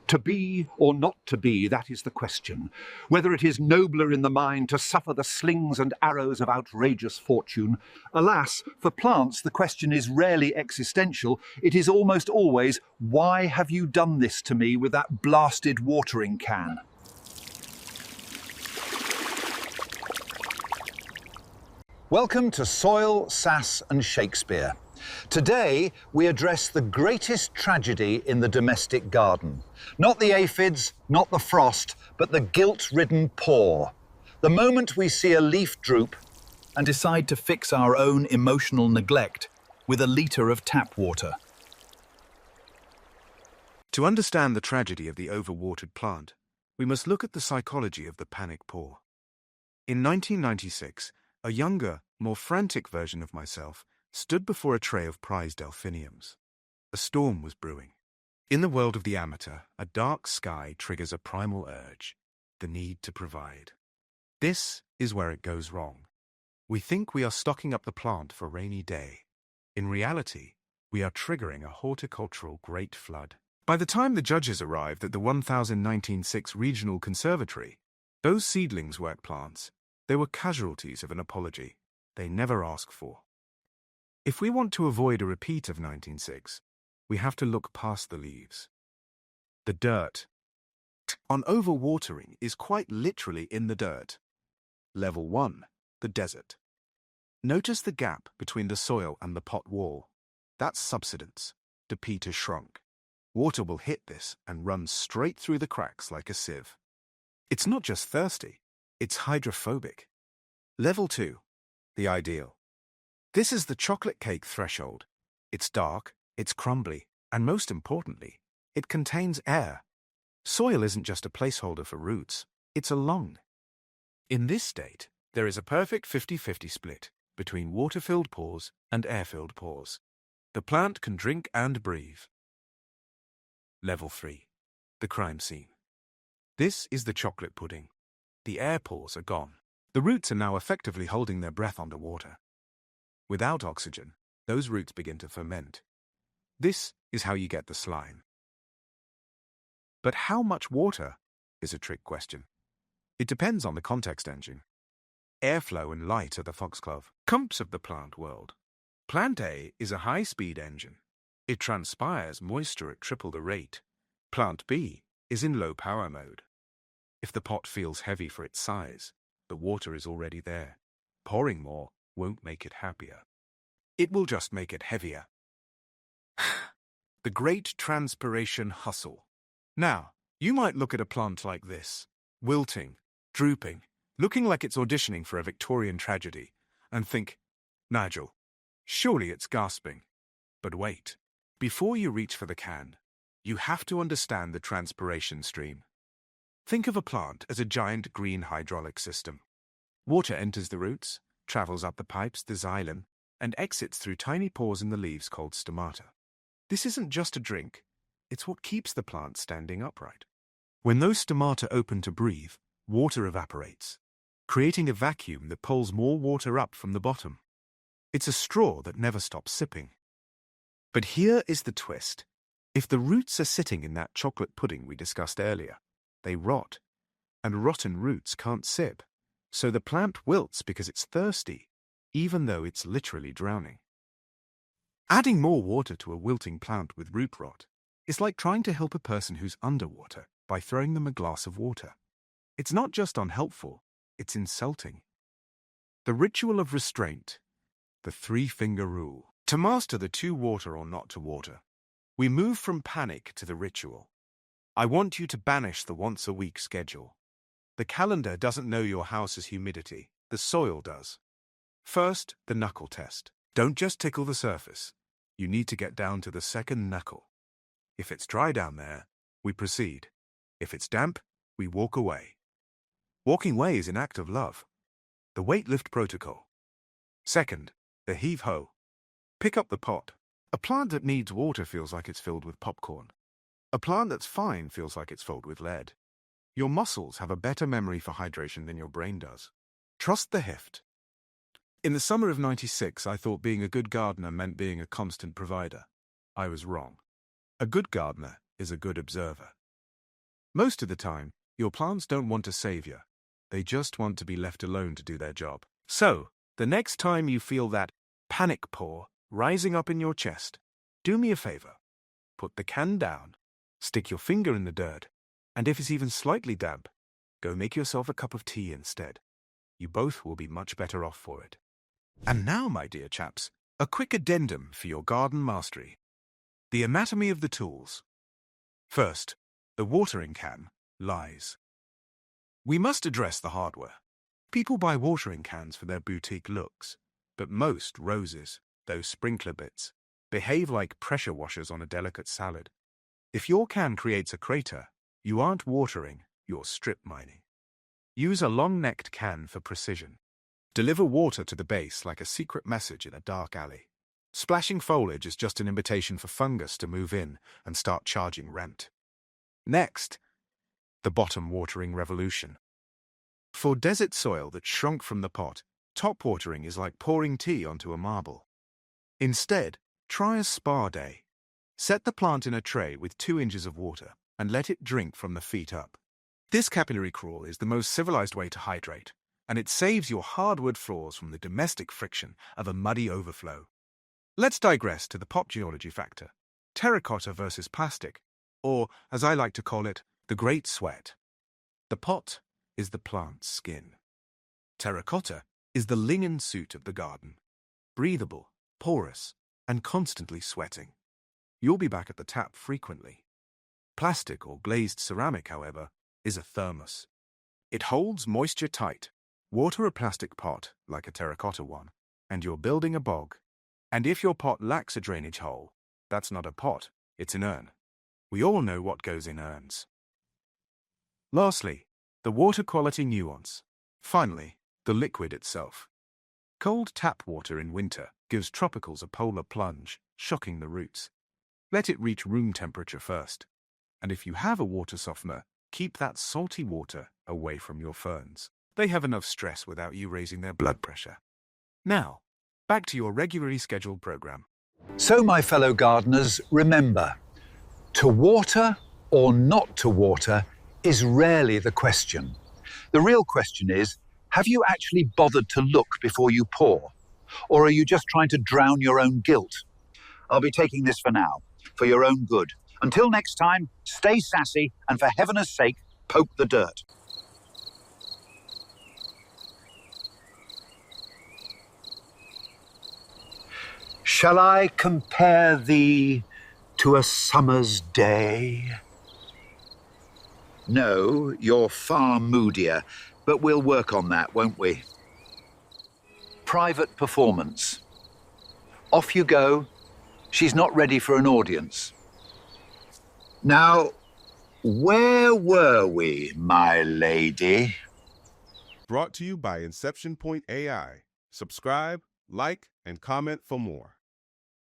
To be or not to be, that is the question. Whether it is nobler in the mind to suffer the slings and arrows of outrageous fortune. Alas, for plants the question is rarely existential. It is almost always, why have you done this to me with that blasted watering can? Welcome to Soil, Sass and Shakespeare. Today we address the greatest tragedy in the domestic garden. Not the aphids, not the frost, but the guilt-ridden paw. The moment we see a leaf droop and decide to fix our own emotional neglect with a litre of tap water. To understand the tragedy of the overwatered plant, we must look at the psychology of the panic paw. In 1996, a younger, more frantic version of myself stood before a tray of prize delphiniums. A storm was brewing. In the world of the amateur, a dark sky triggers a primal urge, the need to provide. This is where it goes wrong. We think we are stocking up the plant for a rainy day. In reality, we are triggering a horticultural great flood. By the time the judges arrived at the 1906 Regional Conservatory, those seedlings weren't plants. They were casualties of an apology they never asked for. If we want to avoid a repeat of 1906, we have to look past the leaves. The dirt on overwatering is quite literally in the dirt. Level 1, the desert. Notice the gap between the soil and the pot wall. That's subsidence. The peat has shrunk. Water will hit this and run straight through the cracks like a sieve. It's not just thirsty, it's hydrophobic. Level 2, the ideal. This is the chocolate cake threshold. It's dark, it's crumbly, and most importantly, it contains air. Soil isn't just a placeholder for roots, it's a lung. In this state, there is a perfect 50-50 split between water-filled pores and air-filled pores. The plant can drink and breathe. Level 3, the crime scene. This is the chocolate pudding. The air pores are gone. The roots are now effectively holding their breath underwater. Without oxygen, those roots begin to ferment. This is how you get the slime. But how much water is a trick question. It depends on the context engine. Airflow and light are the foxglove comps of the plant world. Plant A is a high-speed engine. It transpires moisture at triple the rate. Plant B is in low-power mode. If the pot feels heavy for its size, the water is already there. Pouring more won't make it happier. It will just make it heavier. The great transpiration hustle. Now, you might look at a plant like this, wilting, drooping, looking like it's auditioning for a Victorian tragedy, and think, Nigel, surely it's gasping. But wait, before you reach for the can, you have to understand the transpiration stream. Think of a plant as a giant green hydraulic system. Water enters the roots, travels up the pipes, the xylem, and exits through tiny pores in the leaves called stomata. This isn't just a drink, it's what keeps the plant standing upright. When those stomata open to breathe, water evaporates, creating a vacuum that pulls more water up from the bottom. It's a straw that never stops sipping. But here is the twist. If the roots are sitting in that chocolate pudding we discussed earlier, they rot, and rotten roots can't sip. So the plant wilts because it's thirsty, even though it's literally drowning. Adding more water to a wilting plant with root rot is like trying to help a person who's underwater by throwing them a glass of water. It's not just unhelpful, it's insulting. The ritual of restraint, the three-finger rule. To master the to water or not to water, we move from panic to the ritual. I want you to banish the once-a-week schedule. The calendar doesn't know your house's humidity, the soil does. First, the knuckle test. Don't just tickle the surface. You need to get down to the second knuckle. If it's dry down there, we proceed. If it's damp, we walk away. Walking away is an act of love. The weight-lift protocol. Second, the heave-ho. Pick up the pot. A plant that needs water feels like it's filled with popcorn. A plant that's fine feels like it's filled with lead. Your muscles have a better memory for hydration than your brain does. Trust the heft. In the summer of '96, I thought being a good gardener meant being a constant provider. I was wrong. A good gardener is a good observer. Most of the time, your plants don't want a savior. They just want to be left alone to do their job. So, the next time you feel that panic pour rising up in your chest, do me a favor. Put the can down, stick your finger in the dirt, and if it's even slightly damp, go make yourself a cup of tea instead. You both will be much better off for it. And now, my dear chaps, a quick addendum for your garden mastery. The anatomy of the tools. First, the watering can lies. We must address the hardware. People buy watering cans for their boutique looks, but most roses, those sprinkler bits, behave like pressure washers on a delicate salad. If your can creates a crater, you aren't watering, you're strip mining. Use a long-necked can for precision. Deliver water to the base like a secret message in a dark alley. Splashing foliage is just an invitation for fungus to move in and start charging rent. Next, the bottom watering revolution. For desert soil that shrunk from the pot, top watering is like pouring tea onto a marble. Instead, try a spa day. Set the plant in a tray with 2 inches of water and let it drink from the feet up. This capillary crawl is the most civilized way to hydrate, and it saves your hardwood floors from the domestic friction of a muddy overflow. Let's digress to the pot geology factor, terracotta versus plastic, or, as I like to call it, the great sweat. The pot is the plant's skin. Terracotta is the linen suit of the garden, breathable, porous, and constantly sweating. You'll be back at the tap frequently. Plastic or glazed ceramic, however, is a thermos. It holds moisture tight. Water a plastic pot, like a terracotta one, and you're building a bog. And if your pot lacks a drainage hole, that's not a pot, it's an urn. We all know what goes in urns. Lastly, the water quality nuance. Finally, the liquid itself. Cold tap water in winter gives tropicals a polar plunge, shocking the roots. Let it reach room temperature first. And if you have a water softener, keep that salty water away from your ferns. They have enough stress without you raising their blood pressure. Now, back to your regularly scheduled program. So, my fellow gardeners, remember, to water or not to water is rarely the question. The real question is, have you actually bothered to look before you pour? Or are you just trying to drown your own guilt? I'll be taking this for now, for your own good. Until next time, stay sassy and for heaven's sake, poke the dirt. Shall I compare thee to a summer's day? No, you're far moodier, but we'll work on that, won't we? Private performance. Off you go. She's not ready for an audience. Now, where were we, my lady? Brought to you by Inception Point AI. Subscribe, like, and comment for more.